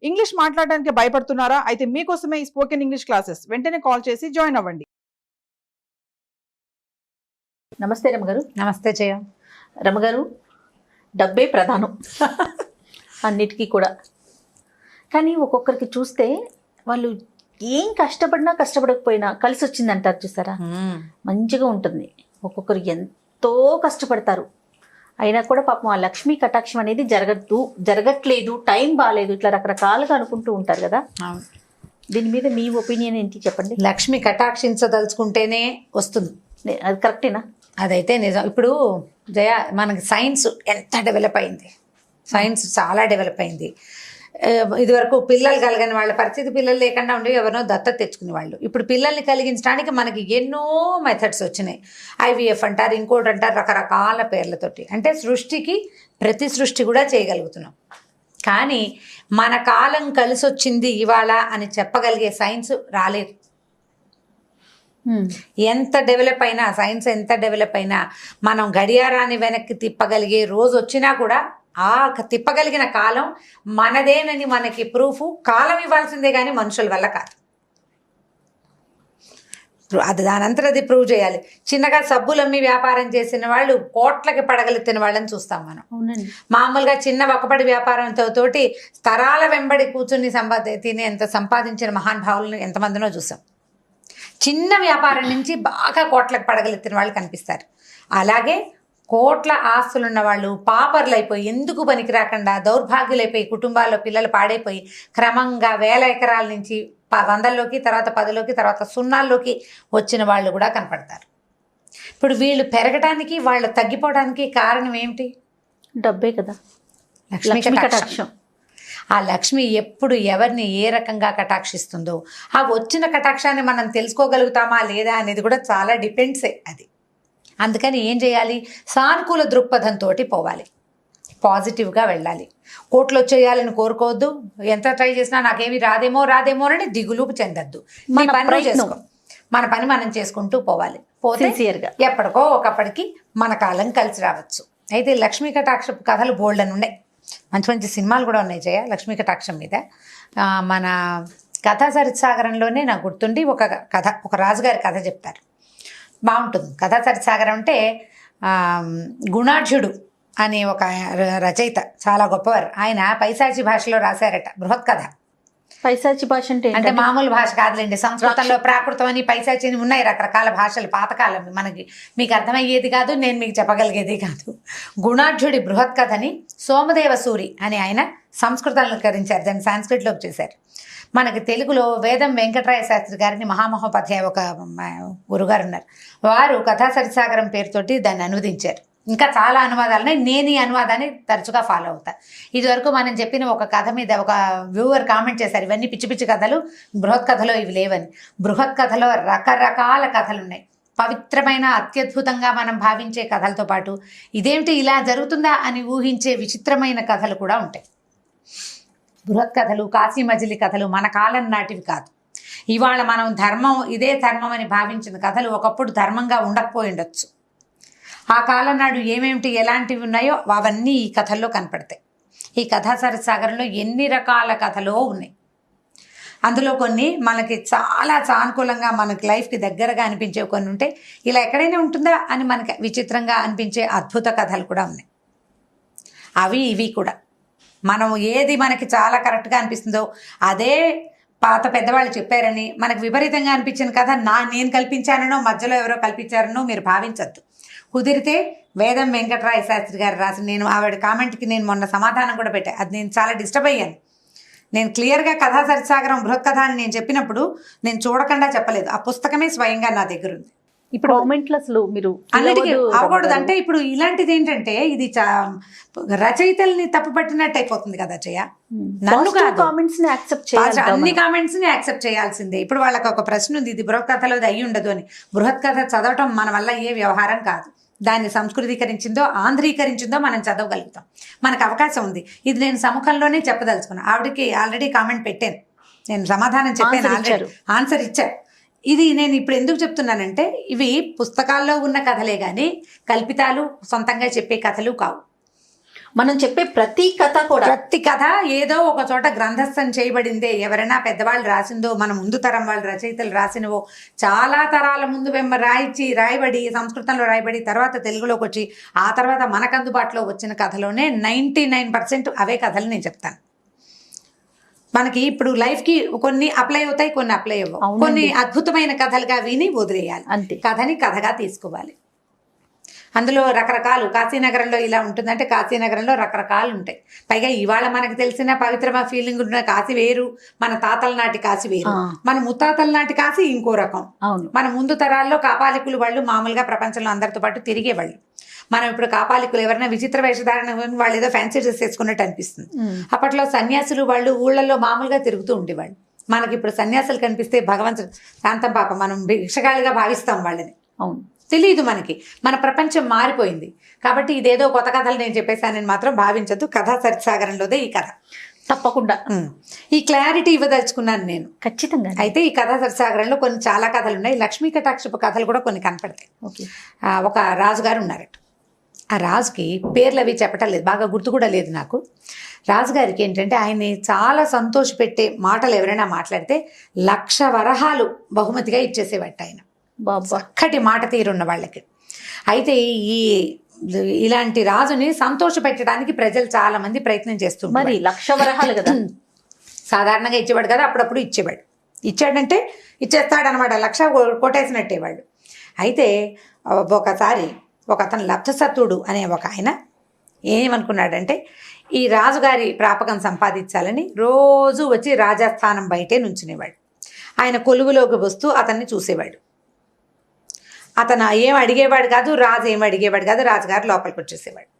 English మాట్లాడడానికి భయపడుతున్నారా? అయితే మీకోసమే ఈ స్పోకెన్ ఇంగ్లీష్ క్లాసెస్. వెంటనే కాల్ చేసి జాయిన్ అవ్వండి. నమస్తే రమగారు. నమస్తే జయ. రమగారు, డబ్బే ప్రధానం అన్నిటికీ కూడా. కానీ ఒక్కొక్కరికి చూస్తే వాళ్ళు ఏం కష్టపడకపోయినా కలిసి వచ్చింది అంటారు చూసారా, మంచిగా ఉంటుంది. ఒక్కొక్కరు ఎంతో కష్టపడతారు, అయినా కూడా పాపం ఆ లక్ష్మీ కటాక్షం అనేది జరగట్లేదు, టైం బాగాలేదు, ఇట్లా రకరకాలుగా అనుకుంటూ ఉంటారు కదా. దీని మీద మీ ఒపీనియన్ ఏంటి చెప్పండి. లక్ష్మి కటాక్షించదలుచుకుంటేనే వస్తుంది, అది కరెక్టేనా? అదైతే నిజం. ఇప్పుడు జయ, మనకి సైన్స్ ఎంత డెవలప్ అయింది, సైన్స్ చాలా డెవలప్ అయింది. ఇదివరకు పిల్లలు కలగని వాళ్ళ పరిస్థితి, పిల్లలు లేకుండా ఉండి ఎవరినో దత్తత తెచ్చుకునే వాళ్ళు. ఇప్పుడు పిల్లల్ని కలిగించడానికి మనకి ఎన్నో మెథడ్స్ వచ్చినాయి. ఐవీఎఫ్ అంటారు, ఇంకోటి అంటారు, రకరకాల పేర్లతోటి. అంటే సృష్టికి ప్రతి సృష్టి కూడా చేయగలుగుతున్నాం. కానీ మన కాలం కలిసి వచ్చింది ఇవాళ అని చెప్పగలిగే సైన్స్ రాలేదు. ఎంత డెవలప్ అయినా, సైన్స్ ఎంత డెవలప్ అయినా, మనం గడియారాన్ని వెనక్కి తిప్పగలిగే రోజు వచ్చినా కూడా ఆ తిప్పగలిగిన కాలం మనదేనని మనకి ప్రూఫ్ కాలం ఇవ్వాల్సిందే కానీ మనుషుల వల్ల కాదు. అది దానంతరం అది ప్రూవ్ చేయాలి. చిన్నగా సబ్బులమ్మి వ్యాపారం చేసిన వాళ్ళు కోట్లకి పడగలెత్తిన వాళ్ళని చూస్తాం మనం. మామూలుగా చిన్న ఒకపడి వ్యాపారంతో తోటి తరాల వెంబడి కూర్చుని తినేంత సంపాదించిన మహానుభావులను ఎంతమందినో చూసాం. చిన్న వ్యాపారం నుంచి బాగా కోట్లకు పడగలెత్తిన వాళ్ళు కనిపిస్తారు. అలాగే కోట్ల ఆస్తులున్న వాళ్ళు పాపర్లు అయిపోయి, ఎందుకు పనికి రాకుండా దౌర్భాగ్యులైపోయి, కుటుంబాల్లో పిల్లలు పాడైపోయి క్రమంగా 1000 ఎకరాల నుంచి 100లోకి, తర్వాత 10లోకి, తర్వాత 0లోకి వచ్చిన వాళ్ళు కూడా కనపడతారు. ఇప్పుడు వీళ్ళు పెరగడానికి, వాళ్ళు తగ్గిపోవడానికి కారణం ఏమిటి? డబ్బే కదా, లక్ష్మీ కటాక్షం. ఆ లక్ష్మి ఎప్పుడు ఎవరిని ఏ రకంగా కటాక్షిస్తుందో, ఆ వచ్చిన కటాక్షాన్ని మనం తెలుసుకోగలుగుతామా లేదా అనేది కూడా చాలా డిపెండ్సే అది. అందుకని ఏం చేయాలి? సానుకూల దృక్పథంతో పోవాలి, పాజిటివ్గా వెళ్ళాలి. కోట్లు వచ్చేయాలని కోరుకోవద్దు. ఎంత ట్రై చేసినా నాకేమి రాదేమో అని దిగులు చెందద్దు. మన పని మనం చేసుకుంటూ పోవాలి. పోతే ఎప్పటికో ఒకప్పటికి మన కాలం కలిసి రావచ్చు. అయితే లక్ష్మీ కటాక్ష కథలు బోల్డ్ అని ఉన్నాయి, మంచి మంచి సినిమాలు కూడా ఉన్నాయి జయ లక్ష్మీ కటాక్షం మీద. మన కథా సరిత్సాగరంలోనే నాకు గుర్తుండి ఒక కథ, ఒక రాజుగారి కథ చెప్తారు, బాగుంటుంది. కథా సరిత్సాగరం అంటే గుణాఢ్యుడు అని ఒక రచయిత, చాలా గొప్పవారు. ఆయన పైశాచి భాషలో రాశారట బృహత్ కథ. పైశాచి భాష అంటే మామూలు భాష కాదులేండి. సంస్కృతంలో ప్రాకృతం అని, పైశాచి అని ఉన్నాయి, రకరకాల భాషలు, పాతకాలం. మీకు అర్థమయ్యేది కాదు, నేను మీకు చెప్పగలిగేది కాదు. గుణాఢ్యుడి బృహత్ కథని సోమదేవ సూరి అని ఆయన సంస్కృతంలో కరించారు, దాన్ని సాంస్క్రిట్లోకి చేశారు. మనకి తెలుగులో వేదం వెంకటరాయ శాస్త్రి గారిని మహామహోపాధ్యాయ ఒక గురుగారు ఉన్నారు, వారు కథా సరిసాగరం పేరుతోటి దాన్ని అనువదించారు. ఇంకా చాలా అనువాదాలున్నాయి. నేను ఈ అనువాదాన్ని తరచుగా ఫాలో అవుతా. ఇదివరకు మనం చెప్పిన ఒక కథ మీద ఒక వ్యూవర్ కామెంట్ చేశారు, ఇవన్నీ పిచ్చి పిచ్చి కథలు, బృహత్ కథలో ఇవి లేవని. బృహత్ కథలో రకరకాల కథలు ఉన్నాయి. పవిత్రమైన, అత్యద్భుతంగా మనం భావించే కథలతో పాటు ఇదేమిటి ఇలా జరుగుతుందా అని ఊహించే విచిత్రమైన కథలు కూడా ఉంటాయి. బృహత్ కథలు, కాశీ మజిలీ కథలు మన కాలం నాటివి కాదు. ఇవాళ మనం ధర్మం, ఇదే ధర్మం అని భావించిన కథలు ఒకప్పుడు ధర్మంగా ఉండకపోయి ఉండొచ్చు. ఆ కాలం నాడు ఏమేమిటి, ఎలాంటివి ఉన్నాయో అవన్నీ ఈ కథల్లో కనపడతాయి. ఈ కథా సరిసాగరంలో ఎన్ని రకాల కథలో ఉన్నాయి. అందులో కొన్ని మనకి చాలా సానుకూలంగా, మనకి లైఫ్కి దగ్గరగా అనిపించేవి కొన్ని ఉంటాయి. ఇలా ఎక్కడైనా ఉంటుందా అని మనకి విచిత్రంగా అనిపించే అద్భుత కథలు కూడా ఉన్నాయి. అవి ఇవి కూడా మనం ఏది మనకి చాలా కరెక్ట్గా అనిపిస్తుందో అదే పాత పెద్దవాళ్ళు చెప్పారని మనకు విపరీతంగా అనిపించిన కథ నేను కల్పించానో మధ్యలో ఎవరో కల్పించారనో మీరు భావించద్దు. కుదిరితే వేదం వెంకటరాయ శాస్త్రి గారు రాసి, నేను ఆవిడ కామెంట్కి నేను మొన్న సమాధానం కూడా పెట్టాను, అది నేను చాలా డిస్టర్బ్ అయ్యాను. నేను క్లియర్గా కథా సరిసాగరం బృహత్ కథ అని నేను చెప్పినప్పుడు నేను చూడకుండా చెప్పలేదు, ఆ పుస్తకమే స్వయంగా నా దగ్గర ఉంది. ఇప్పుడు కామెంట్లు అసలు మీరు అన్నిటికీ అవ్వకూడదు. అంటే ఇప్పుడు ఇలాంటిది ఏంటంటే ఇది రచయితల్ని తప్పు పట్టినట్టు అయిపోతుంది కదా జయ. నన్ను కాదు, అన్ని కామెంట్స్ ని యాక్సెప్ట్ చేయాల్సిందే. ఇప్పుడు వాళ్ళకి ఒక ప్రశ్న ఉంది, ఇది బృహత్ కథలో అయ్యి ఉండదు అని. బృహత్ కథ చదవటం మన వల్ల ఏ వ్యవహారం కాదు. దాన్ని సంస్కృతీకరించిందో ఆంధ్రీకరించిందో మనం చదవగలుగుతాం, మనకు అవకాశం ఉంది. ఇది నేను సముఖంలోనే చెప్పదలుచుకున్నాను. ఆవిడకి ఆల్రెడీ కామెంట్ పెట్టాను, నేను సమాధానం చెప్పాను, ఆల్రెడీ ఆన్సర్ ఇచ్చాను. ఇది నేను ఇప్పుడు ఎందుకు చెప్తున్నానంటే ఇవి పుస్తకాల్లో ఉన్న కథలే కానీ కల్పితాలు, సొంతంగా చెప్పే కథలు కావు. మనం చెప్పే ప్రతి కథ కూడా ప్రతి కథ ఏదో ఒక చోట గ్రంథస్థం చేయబడిందే. ఎవరైనా పెద్దవాళ్ళు రాసిందో, మన ముందు తరం వాళ్ళు రచయితలు రాసినవో, చాలా తరాల ముందు రాయబడి సంస్కృతంలో రాయబడి తర్వాత తెలుగులోకి వచ్చి ఆ తర్వాత మనకు అందుబాటులో వచ్చిన కథలోనే 99% అవే కథలు నేను చెప్తాను. మనకి ఇప్పుడు లైఫ్కి కొన్ని అప్లై అవుతాయి, కొన్ని అప్లై అవ్వవు. కొన్ని అద్భుతమైన కథలుగా విని వదిలేయాలి. అంతే. కథని కథగా తీసుకోవాలి. అందులో రకరకాలు, కాశీనగరంలో ఇలా ఉంటుందంటే కాశీనగరంలో రకరకాలు ఉంటాయి. పైగా ఇవాళ మనకు తెలిసిన పవిత్రమ ఫీలింగ్ ఉన్న కాశీ వేరు, మన తాతల నాటి కాశీ వేరు, మన ముత్తాతల నాటి కాశీ ఇంకో రకం. మన ముందు తరాల్లో కాపాలికులు వాళ్ళు మామూలుగా ప్రపంచంలో అందరితో పాటు తిరిగేవాళ్ళు. మనం ఇప్పుడు కాపాలికులు ఎవరైనా విచిత్ర వేషధారణ వాళ్ళు ఏదో ఫ్యాన్సీ డ్రెస్ వేసుకున్నట్టు అనిపిస్తుంది. అప్పట్లో సన్యాసులు వాళ్ళు ఊళ్ళల్లో మామూలుగా తిరుగుతూ ఉండేవాళ్ళు. మనకి ఇప్పుడు సన్యాసులు కనిపిస్తే భగవంతుడు శాంతం పాప మనం భిక్షగాళ్ళుగా భావిస్తాం వాళ్ళని. అవును, తెలియదు మనకి. మన ప్రపంచం మారిపోయింది కాబట్టి ఇదేదో కొత్త కథలు నేను చెప్పేశానని మాత్రం భావించద్దు. కథా సరిసాగరంలోదే ఈ కథ. తప్పకుండా ఈ క్లారిటీ ఇవ్వదలుచుకున్నాను నేను. ఖచ్చితంగా. అయితే ఈ కథా సరిసాగరంలో కొన్ని చాలా కథలు ఉన్నాయి. లక్ష్మీ కటాక్షపు కథలు కూడా కొన్ని కనపడతాయి. ఒక రాజుగారు ఉన్నారట. ఆ రాజుకి పేర్లు అవి చెప్పటం లేదు, బాగా గుర్తు కూడా లేదు నాకు. రాజుగారికి ఏంటంటే ఆయన్ని చాలా సంతోషపెట్టే మాటలు ఎవరైనా మాట్లాడితే 1,00,000 వరహాలు బహుమతిగా ఇచ్చేసేవాట ఆయన. చక్కటి మాట తీరున్న వాళ్ళకి. అయితే ఇలాంటి రాజుని సంతోష పెట్టడానికి ప్రజలు చాలా మంది ప్రయత్నం చేస్తున్నారు. మరి 1,00,000 వరహాలు కదా, సాధారణంగా ఇచ్చేవాడు కదా, అప్పుడప్పుడు ఇచ్చేవాడు. ఇచ్చాడంటే ఇచ్చేస్తాడనమాట, 1,00,000 కొట్టేసినట్టే వాళ్ళు. అయితే ఒకసారి ఒక అతను లబ్ధసత్తుడు అనే ఒక ఆయన ఏమనుకున్నాడంటే ఈ రాజుగారి ప్రాపకం సంపాదించాలని రోజు వచ్చి రాజస్థానం బయటే నుంచునేవాడు. ఆయన కొలువులోకి వస్తూ అతన్ని చూసేవాడు. అతను ఏం అడిగేవాడు కాదు, రాజు ఏం అడిగేవాడు కాదు, రాజుగారు లోపలికి వచ్చేసేవాడు.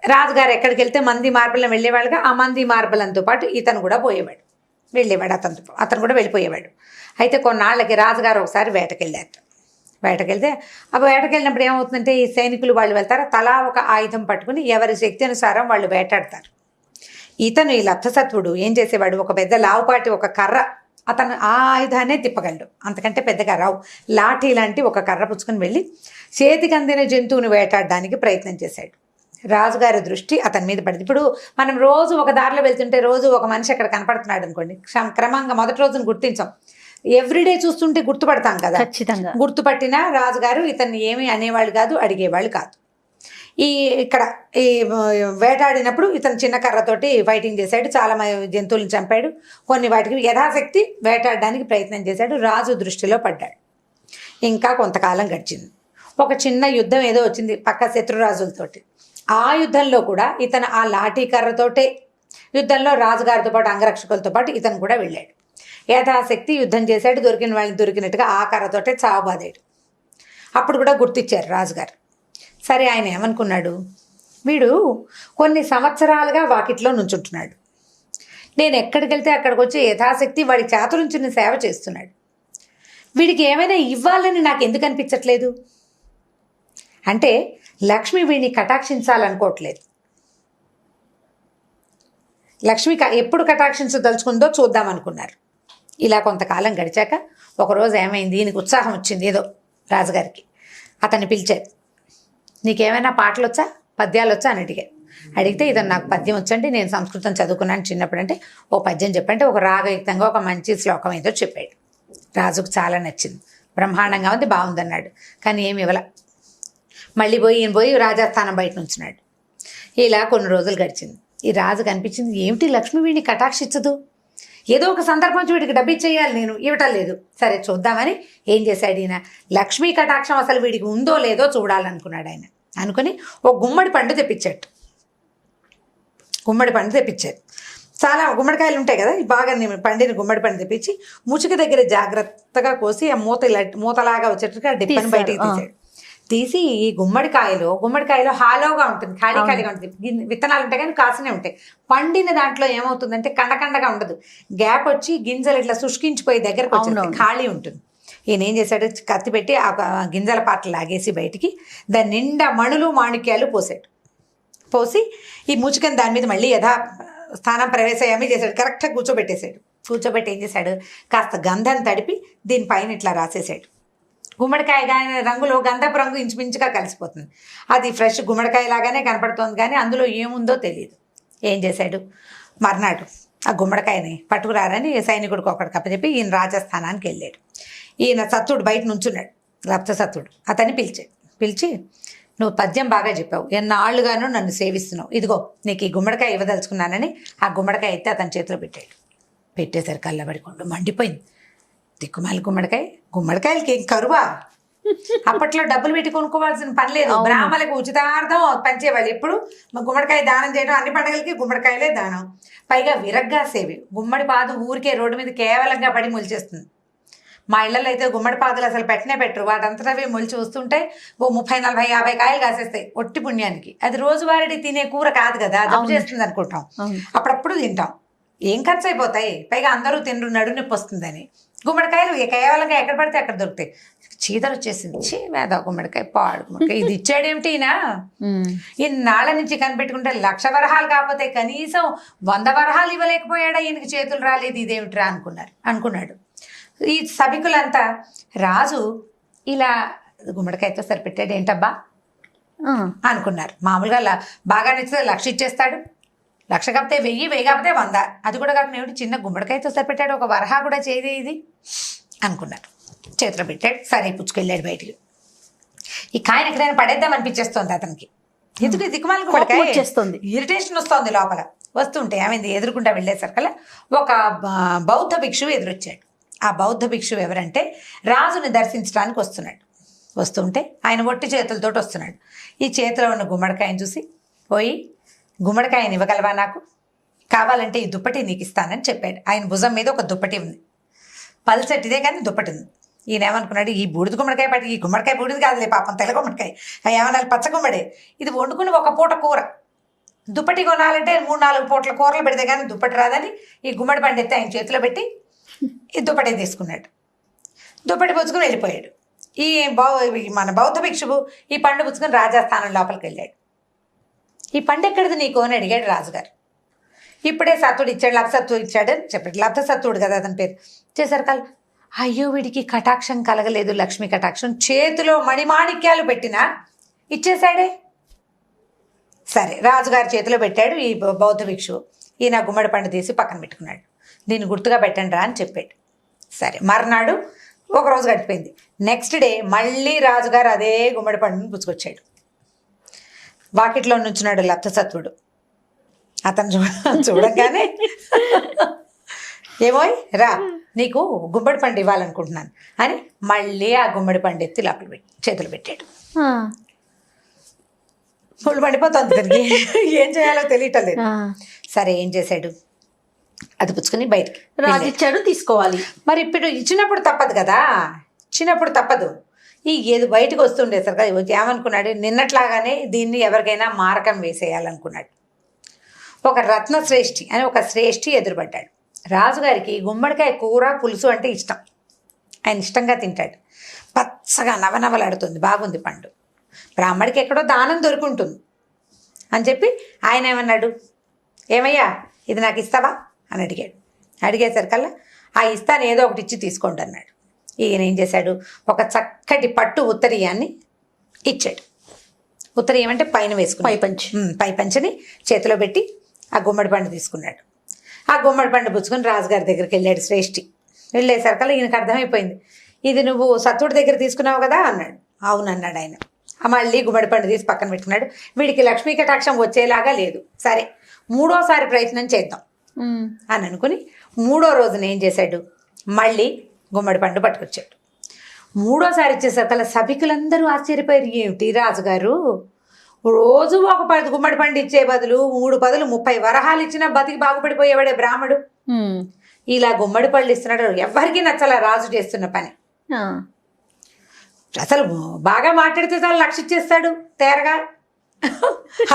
రాజుగారు ఎక్కడికి వెళ్తే మంది మార్బలం వెళ్ళేవాడుగా, ఆ మంది మార్బలంతో పాటు ఇతను కూడా పోయేవాడు, వెళ్ళేవాడు. అతను కూడా వెళ్ళిపోయేవాడు. అయితే కొన్నాళ్ళకి రాజుగారు ఒకసారి వేటకెళ్ళారు. వేటకెళ్తే వేటకెళ్ళినప్పుడు ఏమవుతుందంటే ఈ సైనికులు వాళ్ళు వెళ్తారు, తలా ఒక ఆయుధం పట్టుకుని ఎవరి శక్తి అనుసారం వాళ్ళు వేటాడతారు. ఇతను ఈ లబ్ధసత్వుడు ఏం చేసేవాడు, ఒక పెద్ద లావుపాటి ఒక కర్ర, అతను ఆ ఆయుధాన్నే తిప్పగలడు, అంతకంటే పెద్దగా రావు. లాఠీ లాంటి ఒక కర్ర పుచ్చుకొని వెళ్ళి చేతికి అందిన జంతువుని వేటాడడానికి ప్రయత్నం చేశాడు. రాజుగారి దృష్టి అతని మీద పడింది. ఇప్పుడు మనం రోజు ఒక దారిలో వెళ్తుంటే రోజు ఒక మనిషి అక్కడ కనపడుతున్నాడు అనుకోండి, క్రమంగా మొదటి రోజును గుర్తించాం, ఎవ్రీడే చూస్తుంటే గుర్తుపడతాం కదా. ఖచ్చితంగా గుర్తుపట్టిన రాజుగారు ఇతన్ని ఏమీ అనేవాళ్ళు కాదు, అడిగేవాళ్ళు కాదు. ఇక్కడ వేటాడినప్పుడు ఇతను చిన్న కర్రతోటి ఫైటింగ్ చేశాడు, చాలా జంతువులను చంపాడు, కొన్ని వాటికి యథాశక్తి వేటాడడానికి ప్రయత్నం చేశాడు. రాజు దృష్టిలో పడ్డాడు. ఇంకా కొంతకాలం గడిచింది. ఒక చిన్న యుద్ధం ఏదో వచ్చింది పక్క శత్రురాజులతోటి. ఆ యుద్ధంలో కూడా ఇతను ఆ లాఠీ కర్రతోటే యుద్ధంలో రాజుగారితో పాటు అంగరక్షకులతో పాటు ఇతను కూడా వెళ్ళాడు. యథాశక్తి యుద్ధం చేశాడు, దొరికిన వాళ్ళని దొరికినట్టుగా ఆ కర్రతోటే చావబాదాడు. అప్పుడు కూడా గుర్తిచ్చారు రాజుగారు. సరే, ఆయన ఏమనుకున్నాడు, వీడు కొన్ని సంవత్సరాలుగా వాకిట్లో నుంచుంటున్నాడు, నేను ఎక్కడికి వెళ్తే అక్కడికి వచ్చి యథాశక్తి వాడి చాతురుంచుని సేవ చేస్తున్నాడు, వీడికి ఏమైనా ఇవ్వాలని నాకు ఎందుకు అనిపించట్లేదు అంటే లక్ష్మి వీడిని కటాక్షించాలనుకోవట్లేదు. లక్ష్మి ఎప్పుడు కటాక్షించదలుచుకుందో చూద్దాం అనుకున్నారు. ఇలా కొంతకాలం గడిచాక ఒకరోజు ఏమైంది, ఈయనకు ఉత్సాహం వచ్చింది ఏదో రాజుగారికి. అతన్ని పిలిచారు, నీకేమైనా పాటలు వచ్చా, పద్యాలు వచ్చా అని అడిగితే ఇతను నాకు పద్యం వచ్చండి, నేను సంస్కృతం చదువుకున్నాను చిన్నప్పుడు. అంటే ఓ పద్యం చెప్పంటే ఒక రాగయుక్తంగా ఒక మంచి శ్లోకం ఏదో చెప్పాడు. రాజుకు చాలా నచ్చింది, బ్రహ్మాండంగా ఉంది, బాగుందన్నాడు. కానీ ఏమి ఇవ్వాల. మళ్ళీ ఈయన పోయి రాజస్థానం బయట నుంచున్నాడు. ఇలా కొన్ని రోజులు గడిచింది. ఈ రాజు కనిపించింది, ఏమిటి లక్ష్మి వీడిని కటాక్షించదు, ఏదో ఒక సందర్భం వీడికి డబ్బు ఇచ్చేయాలి, నేను ఇవ్వటం లేదు. సరే చూద్దామని ఏం చేశాడు ఈయన, లక్ష్మీ కటాక్షం అసలు వీడికి ఉందో లేదో చూడాలనుకున్నాడు. ఆయన అనుకుని ఓ గుమ్మడి పండు తెప్పించాడు. గుమ్మడి పండు తెప్పించారు. చాలా గుమ్మడికాయలు ఉంటాయి కదా, బాగా పండిన గుమ్మడి పండు తెప్పించి ముచుక దగ్గర జాగ్రత్తగా కోసి ఆ మూతలాగా వచ్చేట్టుగా డిప్పని బయటికి తీశాడు. తీసి ఈ గుమ్మడికాయలో హాలోగా ఉంటుంది, ఖాళీగా ఉంటుంది, విత్తనాలు ఉంటాయి కానీ కాసునే ఉంటాయి. పండిన దాంట్లో ఏమవుతుందంటే కండగా ఉండదు, గ్యాప్ వచ్చి గింజలు ఇట్లా శుష్కించిపోయి దగ్గరకు వచ్చి ఖాళీ ఉంటుంది. ఈయన ఏం చేశాడు, కత్తి పెట్టి ఆ గింజల పాటలు లాగేసి బయటికి దాని నిండా మణులు మాణిక్యాలు పోసాడు. పోసి ఈ ముచుకని దాని మీద మళ్ళీ స్థానం ప్రవేశయామి చేశాడు, కరెక్ట్గా కూర్చోబెట్టేశాడు. కూర్చోబెట్టి ఏం చేశాడు, కాస్త గంధం తడిపి దీనిపైన ఇట్లా రాసేసాడు. గుమ్మడికాయ కానీ రంగులో గంధపు రంగు ఇంచుమించుగా కలిసిపోతుంది. అది ఫ్రెష్ గుమ్మడికాయ లాగానే కనపడుతోంది, కానీ అందులో ఏముందో తెలియదు. ఏం చేశాడు, మర్నాడు ఆ గుమ్మడికాయని పట్టుకురారని సైనికుడికి ఒకటికి అప్పచెప్పి ఈయన రాజస్థానానికి వెళ్ళాడు. ఈయన సత్తుడు బయట నుంచున్నాడు, లప్త సత్తుడు. అతన్ని పిలిచి నువ్వు పద్యం బాగా చెప్పావు, ఎన్నాళ్ళుగానూ నన్ను సేవిస్తున్నావు, ఇదిగో నీకు ఈ గుమ్మడికాయ ఇవ్వదలుచుకున్నానని ఆ గుమ్మడికాయ అయితే అతని చేతిలో పెట్టాడు. పెట్టేసరికి కళ్ళబడికొండు మండిపోయింది. దిక్కుమాలి గుమ్మడికాయలకి ఏం కరువా? అప్పట్లో డబ్బులు పెట్టి కొనుక్కోవాల్సిన పని లేదు, బ్రాహ్మణులకు ఉచితార్థం పంచేవాళ్ళు. ఎప్పుడు గుమ్మడికాయ దానం చేయడం, అన్ని పండుగలకి గుమ్మడికాయలే దానం. పైగా విరగ్గా సేవి. గుమ్మడి పాదు ఊరికే రోడ్డు మీద కేవలంగా పడి మొలిచేస్తుంది. మా ఇళ్లలో అయితే గుమ్మడి పాదులు అసలు పెట్టరు, వాటంతటవే మొలిచి వస్తుంటే ఓ 30, 40, 50 కాయలు కాసేస్తాయి ఒట్టి పుణ్యానికి. అది రోజువారీ తినే కూర కాదు కదా, జబ్బు చేస్తుంది అనుకుంటాం, అప్పుడప్పుడు తింటాం. ఏం ఖర్చు అయిపోతాయి, పైగా అందరూ తినరు, నడు నొప్పి వస్తుందని. గుమ్మడికాయలు కేవలంగా ఎక్కడ పడితే అక్కడ దొరుకుతాయి. చీదలు వచ్చేసింది, వేద గుమ్మడికాయ, పాడు గుమ్మడికాయ, ఇది ఇచ్చాడేమిటి ఈయన? ఇన్నాళ్ళ నుంచి కనిపెట్టుకుంటే 1,00,000 వరహాలు కాకపోతే కనీసం 100 వరహాలు ఇవ్వలేకపోయాడా, ఈయనకి చేతులు రాలేదు, ఇదేమిట్రా అనుకున్నాడు. ఈ సభికులంతా రాజు ఇలా గుమ్మడికాయతో సరిపెట్టాడు ఏంటబ్బా అనుకున్నారు. మామూలుగా బాగా నచ్చితే 1,00,000 ఇచ్చేస్తాడు, 1,00,000 కాకపోతే 1000 కాకపోతే 100, అది కూడా కాకుండా ఏమిటి చిన్న గుమ్మడికాయతో సరిపెట్టాడు, ఒక వరహా కూడా చేయదే ఇది అనుకున్నారు. చేతిలో పెట్టాడు, సరే పుచ్చుకెళ్ళాడు బయటికి. ఈ కాయను ఎక్కడైనా పడేద్దాం అనిపించేస్తోంది అతనికి. ఎందుకు దిక్కుమాలి గుమ్మడికాయ వచ్చేస్తుంది, ఇరిటేషన్ వస్తుంది లోపల. వస్తుంటే ఏమైంది, ఎదురుకుండా వెళ్ళేసరికల్లా ఒక బౌద్ధ భిక్షువు ఎదురొచ్చాడు. ఆ బౌద్ధ భిక్షువు ఎవరంటే రాజుని దర్శించడానికి వస్తుంటే ఆయన ఒట్టి చేతులతో వస్తున్నాడు. ఈ చేతిలో ఉన్న గుమ్మడికాయని చూసి, పోయి గుమ్మడికాయని ఇవ్వగలవా, నాకు కావాలంటే ఈ దుప్పటి నీకు ఇస్తానని చెప్పాడు. ఆయన భుజం మీద ఒక దుప్పటి ఉంది, పల్సటిదే కానీ దుప్పటి ఉంది. ఈయన ఏమనుకున్నాడు, ఈ బూడిద గుమ్మడికాయ పట్టి, ఈ గుమ్మడికాయ బూడిది కాదులే పాపం, తెల్ల గుమ్మడికాయ, ఏమన్నా పచ్చ గుమ్మడే, ఇది వండుకుని ఒక పూట కూర, దుప్పటి కొనాలంటే 3-4 పూటల కూరలు పెడితే కానీ దుప్పటి రాదని ఈ గుమ్మడి పండు ఎత్తి ఆయన చేతిలో పెట్టి ఈ దుప్పటి తీసుకున్నాడు. దుప్పటి పుచ్చుకుని వెళ్ళిపోయాడు. మన బౌద్ధ భిక్షువు ఈ పండు పుచ్చుకుని రాజస్థానం లోపలికి వెళ్ళాడు. ఈ పండు ఎక్కడిది నీకు అని అడిగాడు రాజుగారు. ఇప్పుడే సత్తుడు ఇచ్చాడు, లప్సత్తుడు ఇచ్చాడు అని చెప్పాడు. లప్సత్తుడు కదా అతని పేరు. చేసరికి అయ్యో వీడికి కటాక్షం కలగలేదు, లక్ష్మీ కటాక్షం, చేతిలో మణిమాణిక్యాలు పెట్టినా ఇచ్చేశాడే. సరే రాజుగారి చేతిలో పెట్టాడు ఈ బౌద్ధ భిక్షువు. ఈయన గుమ్మడి పండు తీసి పక్కన పెట్టుకున్నాడు. దీన్ని గుర్తుగా పెట్టండి రా అని చెప్పాడు. సరే మర్నాడు ఒకరోజు గడిపోయింది. నెక్స్ట్ డే మళ్ళీ రాజుగారు అదే గుమ్మడి పండుని పుచ్చుకొచ్చాడు. వాకిట్లో నుంచున్నాడు లప్తసత్వుడు. అతను చూడగానే ఏమోయ్ రా, నీకు గుమ్మడి పండు ఇవ్వాలనుకుంటున్నాను అని మళ్ళీ ఆ గుమ్మడి పండు ఎత్తి లోపల చేతులు పెట్టాడు. ఫుల్ మండిపోతుంది తిరిగి, ఏం చేయాలో తెలియటం లేదు. సరే ఏం చేశాడు, అది పుచ్చుకొని బయటికి రాజు ఇచ్చాడు, తీసుకోవాలి. మరి ఇప్పుడు ఇచ్చినప్పుడు తప్పదు కదా, ఇచ్చినప్పుడు తప్పదు. ఏది బయటకు వస్తుండే సార్ కదా, ఏమనుకున్నాడు, నిన్నట్లాగానే దీన్ని ఎవరికైనా మారకం వేసేయాలనుకున్నాడు. ఒక రత్నశ్రేష్ఠి అని ఒక శ్రేష్ఠి ఎదురుపడ్డాడు. రాజుగారికి గుమ్మడికాయ కూర పులుసు అంటే ఇష్టం, ఆయన ఇష్టంగా తింటాడు. పచ్చగా నవనవలాడుతుంది, బాగుంది పండు, బ్రాహ్మడికి ఎక్కడో దానం దొరుకుంటుంది అని చెప్పి ఆయన ఏమన్నాడు, ఏమయ్యా ఇది నాకు ఇస్తావా అని అడిగాడు. అడిగేసరికల్లా ఆ ఇస్తాను ఏదో ఒకటి ఇచ్చి తీసుకోండి అన్నాడు. ఈయన ఏం చేశాడు, ఒక చక్కటి పట్టు ఉత్తరీయాన్ని ఇచ్చాడు. ఉత్తరీయం అంటే పైన వేసుకుని పై పంచని చేతిలో పెట్టి ఆ గుమ్మడి పండు తీసుకున్నాడు. ఆ గుమ్మడి పండు పుచ్చుకొని రాజుగారి దగ్గరికి వెళ్ళాడు శ్రేష్ఠి. వెళ్ళేసరికల్లా ఈయనకు అర్థమైపోయింది, ఇది నువ్వు సత్తుడి దగ్గర తీసుకున్నావు కదా అన్నాడు. అవునన్నాడు ఆయన. మళ్ళీ గుమ్మడి పండు తీసి పక్కన పెట్టుకున్నాడు. వీడికి లక్ష్మీ కటాక్షం వచ్చేలాగా లేదు, సరే 3వ ప్రయత్నం చేద్దాం అని అనుకుని 3వ రోజున ఏం చేశాడు, మళ్ళీ గుమ్మడి పండు పట్టుకొచ్చాడు. 3వ ఇచ్చేసరికి సభికులందరూ ఆశ్చర్యపోయారు, ఏమిటి రాజుగారు రోజు ఒక 10 గుమ్మడి పండు ఇచ్చే బదులు 3 బదులు 30 వరహాలు ఇచ్చినా బతికి బాగుపడిపోయేవాడే బ్రాహ్మడు, ఇలా గుమ్మడి పళ్ళు ఇస్తున్నాడు. ఎవరికి నచ్చలా రాజు చేస్తున్న పని. అసలు బాగా మాట్లాడితే చాలా 1,00,000 ఇచ్చేస్తాడు తేరగా,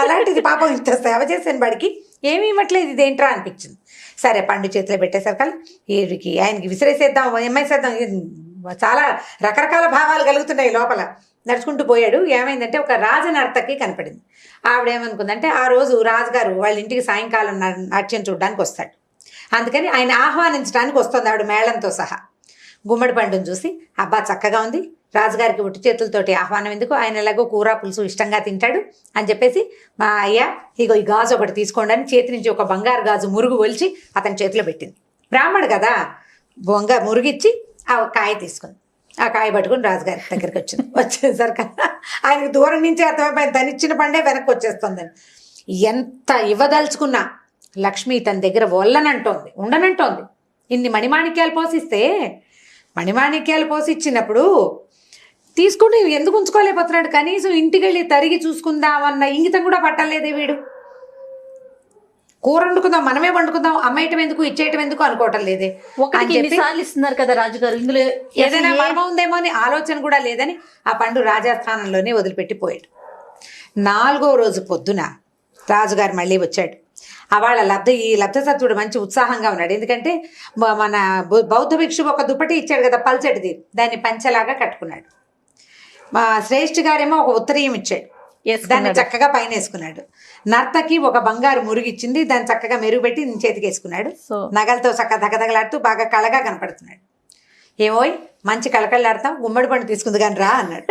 అలాంటిది పాపం ఇంత సేవ చేసాను వాడికి ఏమీ ఇవ్వట్లేదు, ఇదేంట్రా అనిపించింది. సరే పండు చేతిలో పెట్టేసరికి వీడికి ఆయనకి విసిరేసేద్దాం, ఎమ్మేసేద్దాం, చాలా రకరకాల భావాలు కలుగుతున్నాయి లోపల. నడుచుకుంటూ పోయాడు. ఏమైందంటే ఒక రాజనర్తకి కనపడింది. ఆవిడేమనుకుందంటే ఆ రోజు రాజుగారు వాళ్ళ ఇంటికి సాయంకాలం నాట్యం చూడడానికి వస్తాడు, అందుకని ఆయన ఆహ్వానించడానికి వస్తుంది ఆవిడ మేళంతో సహా. గుమ్మడి పండును చూసి అబ్బా చక్కగా ఉంది, రాజుగారికి ఉట్టి చేతులతోటి ఆహ్వానం ఎందుకు, ఆయన ఎలాగో కూర పులుసు ఇష్టంగా తింటాడు అని చెప్పేసి మా అయ్య ఇగో ఈ గాజు ఒకటి తీసుకోండి అని చేతి నుంచి ఒక బంగారు గాజు మురుగు ఒలిచి అతని చేతిలో పెట్టింది. బ్రాహ్మడు కదా, మురుగిచ్చి ఆ కాయ తీసుకుంది. ఆ కాయ పట్టుకుని రాజుగారి దగ్గరికి వచ్చింది. వచ్చేసరికి ఆయనకు దూరం నుంచి అర్థమైపోయింది తను ఇచ్చిన పండే వెనక్కి వచ్చేస్తుందని. ఎంత ఇవ్వదలుచుకున్నా లక్ష్మి తన దగ్గర ఉండనంటోంది. ఇన్ని మణిమాణిక్యాలు పోసిస్తే, మణిమాణిక్యాలు పోసి ఇచ్చినప్పుడు తీసుకుంటే ఎందుకు ఉంచుకోలేకపోతున్నాడు, కనీసం ఇంటికి వెళ్ళి తరిగి చూసుకుందామన్న ఇంగితం కూడా పట్టలేదే వీడు. కూర వండుకుందాం, మనమే వండుకుందాం, అమ్మేయటం ఎందుకు ఇచ్చేయటం ఎందుకు అనుకోవటం లేదే. ఎన్నిసార్లు ఇస్తున్నారు కదా రాజుగారు, ఇందులో ఏదైనా మర్మం ఉందేమో అని ఆలోచన కూడా లేదని ఆ పండు రాజస్థానంలోనే వదిలిపెట్టి పోయాడు. 4వ రోజు పొద్దున రాజుగారు మళ్ళీ వచ్చాడు. వాళ్ళ ఈ లబ్ధసత్వుడు మంచి ఉత్సాహంగా ఉన్నాడు. ఎందుకంటే మన బౌద్ధ భిక్షు ఒక దుప్పటి ఇచ్చాడు కదా పల్చటిది, దాన్ని పంచలాగా కట్టుకున్నాడు. మా శ్రేష్ఠి గారేమో ఒక ఉత్తరీయం ఇచ్చాడు, దాన్ని చక్కగా పైన వేసుకున్నాడు. నర్తకి ఒక బంగారు మురిగిచ్చింది, దాన్ని చక్కగా మెరుగుపెట్టి చేతికి వేసుకున్నాడు. నగలతో చక్కగా దగదగలాడుతూ బాగా కళగా కనపడుతున్నాడు. ఏమోయ్ మంచి కళకళలాడతాం, గుమ్మడి పండు తీసుకుంది కానీ రా అన్నాడు.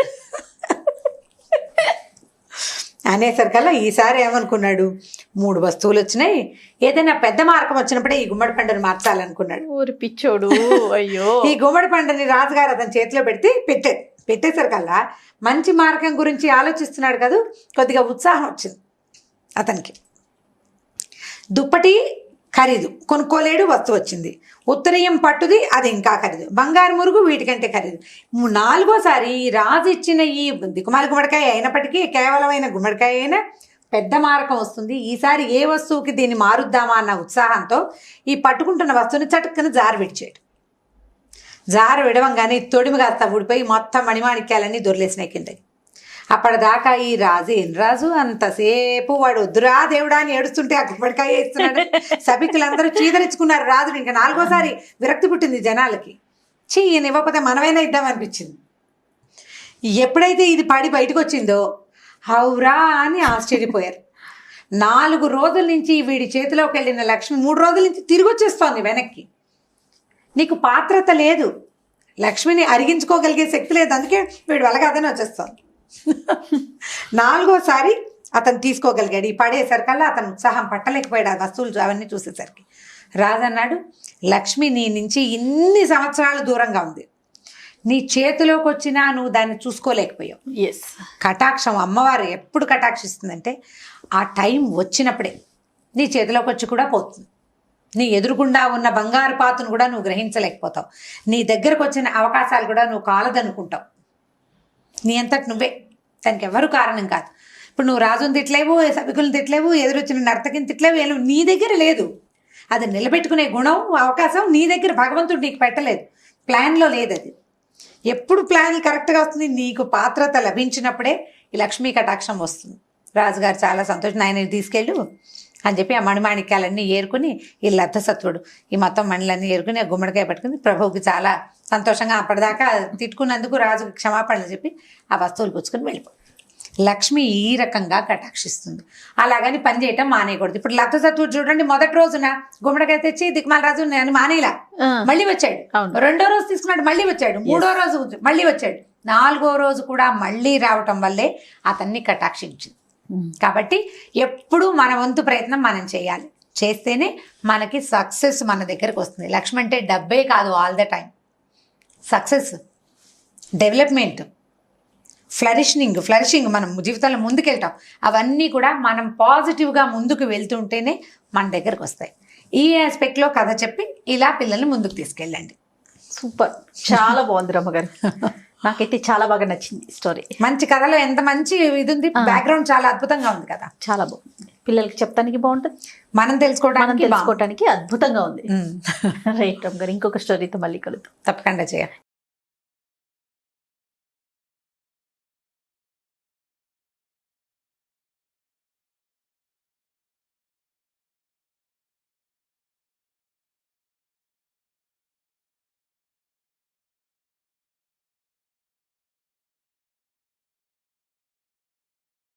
అనేసరికల్లా ఈసారి ఏమనుకున్నాడు, 3 వస్తువులు వచ్చినాయి, ఏదైనా పెద్ద మార్గం వచ్చినప్పుడే ఈ గుమ్మడి పండుని మార్చాలనుకున్నాడు. ఊరి పిచ్చోడు. అయ్యో. ఈ గుమ్మడి పండుని రాజుగారు అతని చేతిలో పెట్టేసరికల్లా మంచి మార్గం గురించి ఆలోచిస్తున్నాడు కదా, కొద్దిగా ఉత్సాహం వచ్చింది అతనికి. దుప్పటి ఖరీదు, కొనుక్కోలేడు, వస్తువు వచ్చింది. ఉత్తరీయం పట్టుది, అది ఇంకా ఖరీదు. బంగారు మురుగు వీటికంటే ఖరీదు. 4వసారి రాజు ఇచ్చిన ఈ దిక్కుమాల గుమ్మడికాయ అయినప్పటికీ కేవలమైన గుమ్మడికాయ అయినా పెద్ద మారకం వస్తుంది. ఈసారి ఏ వస్తువుకి దీన్ని మారుద్దామా అన్న ఉత్సాహంతో ఈ పట్టుకుంటున్న వస్తువుని చటుక్కున జారు విడవంగానే తొడిమి కాస్త ఊడిపోయి మొత్తం మణిమాణిక్యాలన్నీ దొరిలేసినాయి కిందకి. అప్పటిదాకా ఈ రాజు అంతసేపు వాడు వద్దురా దేవుడా అని ఏడుస్తుంటే ఆ గుమ్మడికాయ వేస్తున్నాడు. సభికులందరూ చీదరించుకున్నారు రాజుని. ఇంకా 4వసారి విరక్తి పుట్టింది జనాలకి. ఈయన ఇవ్వకపోతే మనమైనా ఇద్దామనిపించింది. ఎప్పుడైతే ఇది పడి బయటకు వచ్చిందో హౌరా అని ఆశ్చర్యపోయారు. 4 రోజుల నుంచి వీడి చేతిలోకి వెళ్ళిన లక్ష్మి 3 రోజుల నుంచి తిరిగి వచ్చేస్తోంది వెనక్కి. నీకు పాత్రత లేదు, లక్ష్మిని అరిగించుకోగలిగే శక్తి లేదు, అందుకే వీడు వెలగాదని వచ్చేస్తోంది. 4వసారి అతను తీసుకోగలిగాడు. ఈ పడేసరికల్లా అతను ఉత్సాహం పట్టలేకపోయాడు. ఆ వస్తువులు అవన్నీ చూసేసరికి రాజు అన్నాడు, లక్ష్మి నీ నుంచి ఇన్ని సంవత్సరాలు దూరంగా ఉంది, నీ చేతిలోకి వచ్చినా నువ్వు దాన్ని చూసుకోలేకపోయావు. కటాక్షం అమ్మవారు ఎప్పుడు కటాక్షిస్తుందంటే ఆ టైం వచ్చినప్పుడే నీ చేతిలోకి వచ్చి కూడా పోతుంది. నీ ఎదురుగుండా ఉన్న బంగారు పాతును కూడా నువ్వు గ్రహించలేకపోతావు. నీ దగ్గరకు వచ్చిన అవకాశాలు కూడా నువ్వు కాలదనుకుంటావు. నీ అంతటి నువ్వే, దానికి ఎవరు కారణం కాదు. ఇప్పుడు నువ్వు రాజుని తిట్టలేవు, సభికులను తిట్టలేవు, ఎదురొచ్చిన నర్తకిని తిట్టలేవు, నీ దగ్గర లేదు. అది నిలబెట్టుకునే గుణం, అవకాశం నీ దగ్గర భగవంతుడు నీకు పెట్టలేదు, ప్లాన్లో లేదు. అది ఎప్పుడు ప్లాన్ కరెక్ట్గా వస్తుంది, నీకు పాత్రత లభించినప్పుడే ఈ లక్ష్మీ కటాక్షం వస్తుంది. రాజుగారు చాలా సంతోషం, ఆయన తీసుకెళ్ళు అని చెప్పి ఆ మణిమాణిక్యాలన్నీ ఏరుకుని ఈ లబ్ధసత్వుడు ఈ మొత్తం మణులన్నీ ఏరుకుని ఆ గుమ్మడికాయ పట్టుకుని ప్రభువుకి చాలా సంతోషంగా అప్పటిదాకా తిట్టుకున్నందుకు రాజుకి క్షమాపణలు చెప్పి ఆ వస్తువులు పుచ్చుకొని వెళ్ళిపో. లక్ష్మి ఈ రకంగా కటాక్షిస్తుంది. అలాగని పని చేయటం మానేయకూడదు. ఇప్పుడు లబ్ధసత్వుడు చూడండి, మొదటి రోజున గుమ్మడికాయ తెచ్చి దిక్మాల రాజు నేను మానేలా మళ్ళీ వచ్చాడు. 2వ రోజు తీసుకున్నాడు, మళ్ళీ వచ్చాడు. 3వ రోజు మళ్ళీ వచ్చాడు. 4వ రోజు కూడా మళ్ళీ రావటం వల్లే అతన్ని కటాక్షించింది. కాబట్టి ఎప్పుడూ మన వంతు ప్రయత్నం మనం చేయాలి, చేస్తేనే మనకి సక్సెస్ మన దగ్గరకు వస్తుంది. లక్ష్మి అంటే డబ్బే కాదు, all the time success, development, flourishing మనం జీవితంలో ముందుకెళ్తాం. అవన్నీ కూడా మనం పాజిటివ్గా ముందుకు వెళ్తుంటేనే మన దగ్గరకు వస్తాయి. ఈ ఆస్పెక్ట్లో కథ చెప్పి ఇలా పిల్లల్ని ముందుకు తీసుకెళ్ళండి. సూపర్, చాలా బాగుంది రమ్మగారు. నాకైతే చాలా బాగా నచ్చింది స్టోరీ. మంచి కథలో ఎంత మంచి ఇది ఉంది, బ్యాక్గ్రౌండ్ చాలా అద్భుతంగా ఉంది కదా. చాలా బాగుంది, పిల్లలకి చెప్తానికి బాగుంటుంది, మనం తెలుసుకోవడానికి అద్భుతంగా ఉంది. రైట్ రమ్మగారు, ఇంకొక స్టోరీతో మళ్ళీ కలుద్దాం. తప్పకుండా చేయాలి.